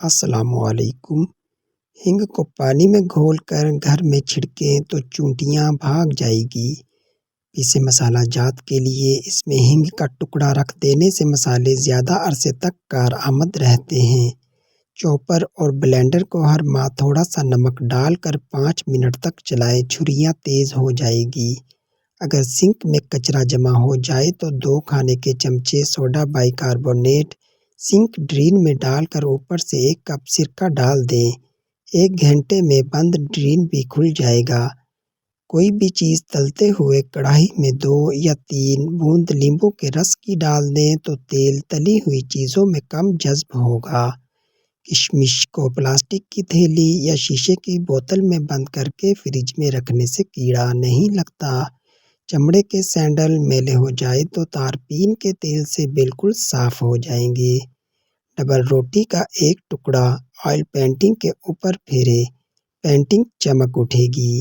السلام علیکم۔ ہینگ کو پانی میں گھول کر گھر میں چھڑکیں تو چونٹیاں بھاگ جائیں گی۔ پیسے مسالہ جات کے لیے اس میں ہینگ کا ٹکڑا رکھ دینے سے مسالے زیادہ عرصے تک کارآمد رہتے ہیں۔ چاپر اور بلینڈر کو ہر ماہ تھوڑا سا نمک ڈال کر 5 منٹ تک چلائیں، چھریاں تیز ہو جائیں گی۔ اگر سنک میں کچرا جمع ہو جائے تو 2 کھانے کے چمچے soda bicarbonate sink drain میں ڈال کر اوپر سے 1 کپ سرکہ ڈال دیں۔ 1 گھنٹے میں بند ڈرین بھی کھل جائے گا۔ کوئی بھی چیز تلتے ہوئے کڑاہی میں 2 یا 3 بوند لیموں کے رس کی ڈال دیں تو تیل تلی ہوئی چیزوں میں کم جذب ہوگا۔ کشمش کو پلاسٹک کی تھیلی یا شیشے کی بوتل میں بند کر کے فریج میں رکھنے سے کیڑا نہیں لگتا۔ چمڑے کے سینڈل میلے ہو جائے تو تارپین کے تیل سے بالکل صاف ہو جائیں گے۔ ڈبل روٹی کا ایک ٹکڑا آئل پینٹنگ کے اوپر پھیریں، پینٹنگ چمک اٹھے گی۔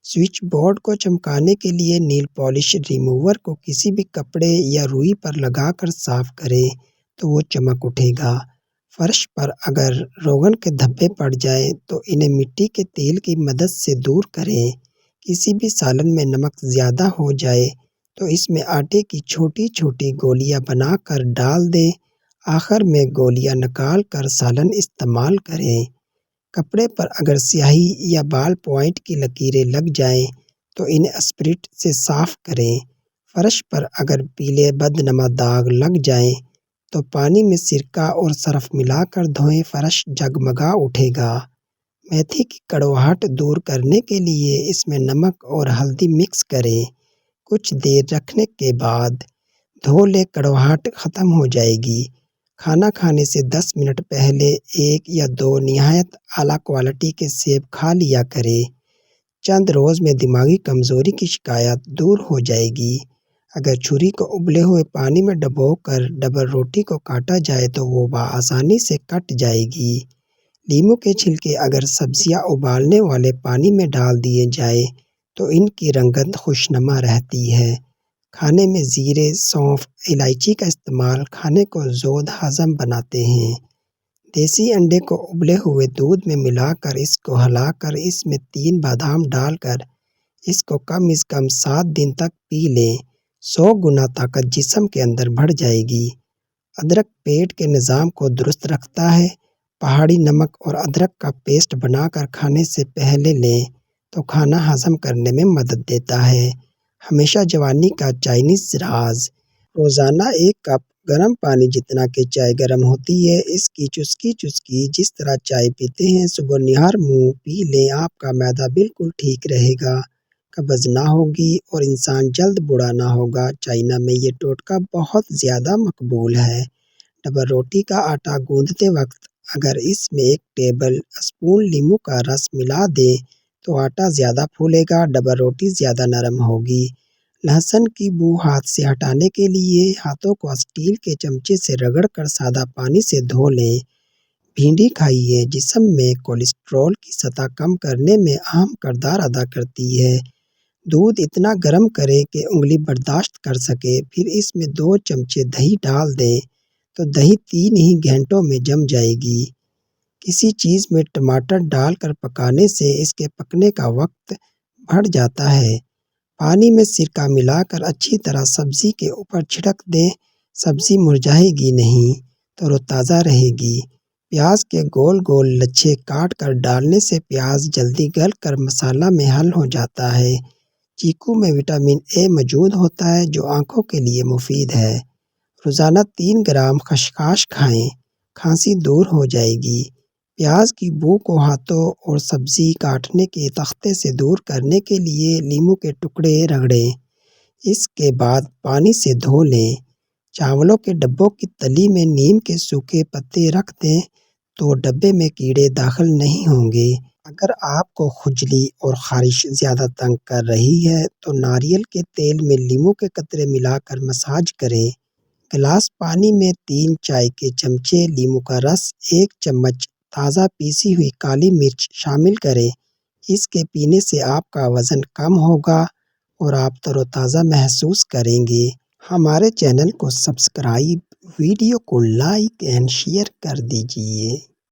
سوئچ بورڈ کو چمکانے کے لیے نیل پالش ریموور کو کسی بھی کپڑے یا روئی پر لگا کر صاف کریں تو وہ چمک اٹھے گا۔ فرش پر اگر روغن کے دھبے پڑ جائیں تو انہیں مٹی کے تیل کی مدد سے دور کریں۔ کسی بھی سالن میں نمک زیادہ ہو جائے تو اس میں آٹے کی چھوٹی چھوٹی گولیاں بنا کر ڈال دیں، آخر میں گولیاں نکال کر سالن استعمال کریں۔ کپڑے پر اگر سیاہی یا بال پوائنٹ کی لکیریں لگ جائیں تو انہیں اسپرٹ سے صاف کریں۔ فرش پر اگر پیلے بدنما داغ لگ جائیں تو پانی میں سرکہ اور سرف ملا کر دھوئیں، فرش جگمگا اٹھے گا۔ میتھی کی کڑواہٹ دور کرنے کے لیے اس میں نمک اور ہلدی مکس کریں۔ کچھ دیر رکھنے کے بعد دھو لیں، کڑواہٹ ختم ہو جائے گی۔ کھانا کھانے سے 10 منٹ پہلے 1 یا 2 نہایت اعلیٰ کوالٹی کے سیب کھا لیا کریں۔ چند روز میں دماغی کمزوری کی شکایت دور ہو جائے گی۔ اگر چھری کو ابلے ہوئے پانی میں ڈبو کر ڈبل روٹی کو کاٹا جائے تو وہ بآسانی سے کٹ جائے گی۔ لیموں کے چھلکے اگر سبزیاں ابالنے والے پانی میں ڈال دیے جائیں تو ان کی رنگت خوشنما رہتی ہے۔ کھانے میں زیرے، سونف، الائچی کا استعمال کھانے کو زود ہضم بناتے ہیں۔ دیسی انڈے کو ابلے ہوئے دودھ میں ملا کر اس کو ہلا کر اس میں 3 بادام ڈال کر اس کو کم از کم 7 دن تک پی لیں، 100 گنا طاقت جسم کے اندر بڑھ جائے گی۔ ادرک پیٹ کے نظام کو درست رکھتا ہے۔ پہاڑی نمک اور ادرک کا پیسٹ بنا کر کھانے سے پہلے لیں تو کھانا ہضم کرنے میں مدد دیتا ہے۔ ہمیشہ جوانی کا چائنیز راز: روزانہ 1 کپ گرم پانی جتنا کہ چائے گرم ہوتی ہے اس کی چسکی چسکی جس طرح چائے پیتے ہیں صبح نہار منہ پی لیں، آپ کا معدہ بالکل ٹھیک رہے گا، قبض نہ ہوگی اور انسان جلد بوڑھا نہ ہوگا۔ چائنا میں یہ ٹوٹکا بہت زیادہ مقبول ہے۔ ڈبل روٹی کا آٹا گوندھتے وقت اگر اس میں 1 ٹیبل اسپون لیموں کا رس ملا دیں تو آٹا زیادہ پھولے گا، ڈبل روٹی زیادہ نرم ہوگی۔ لہسن کی بو ہاتھ سے ہٹانے کے لیے ہاتھوں کو اسٹیل کے چمچے سے رگڑ کر سادہ پانی سے دھو لیں۔ بھنڈی کھائیے، جسم میں کولیسٹرول کی سطح کم کرنے میں اہم کردار ادا کرتی ہے۔ دودھ اتنا گرم کریں کہ انگلی برداشت کر سکے، پھر اس میں 2 چمچے دہی ڈال دیں تو دہی 3 ہی گھنٹوں میں جم جائے گی۔ کسی چیز میں ٹماٹر ڈال کر پکانے سے اس کے پکنے کا وقت بڑھ جاتا ہے۔ پانی میں سرکہ ملا کر اچھی طرح سبزی کے اوپر چھڑک دیں، سبزی مرجھائے گی نہیں، تر و تازہ رہے گی۔ پیاز کے گول گول لچھے کاٹ کر ڈالنے سے پیاز جلدی گل کر مسالہ میں حل ہو جاتا ہے۔ چیکو میں وٹامن اے موجود ہوتا ہے جو آنکھوں کے لیے مفید ہے۔ روزانہ 3 گرام خسخاس کھائیں، کھانسی دور ہو جائے گی۔ پیاز کی بو کو ہاتھوں اور سبزی کاٹنے کے تختے سے دور کرنے کے لیے لیموں کے ٹکڑے رگڑیں، اس کے بعد پانی سے دھو لیں۔ چاولوں کے ڈبوں کی تلی میں نیم کے سوکھے پتے رکھ دیں تو ڈبے میں کیڑے داخل نہیں ہوں گے۔ اگر آپ کو کھجلی اور خارش زیادہ تنگ کر رہی ہے تو ناریل کے تیل میں لیموں کے قطرے ملا کر مساج کریں۔ گلاس پانی میں 3 چائے کے چمچے لیموں کا رس، 1 چمچ تازہ پیسی ہوئی کالی مرچ شامل کریں۔ اس کے پینے سے آپ کا وزن کم ہوگا اور آپ تر و تازہ محسوس کریں گے۔ ہمارے چینل کو سبسکرائب، ویڈیو کو لائک اینڈ شیئر کر دیجیے۔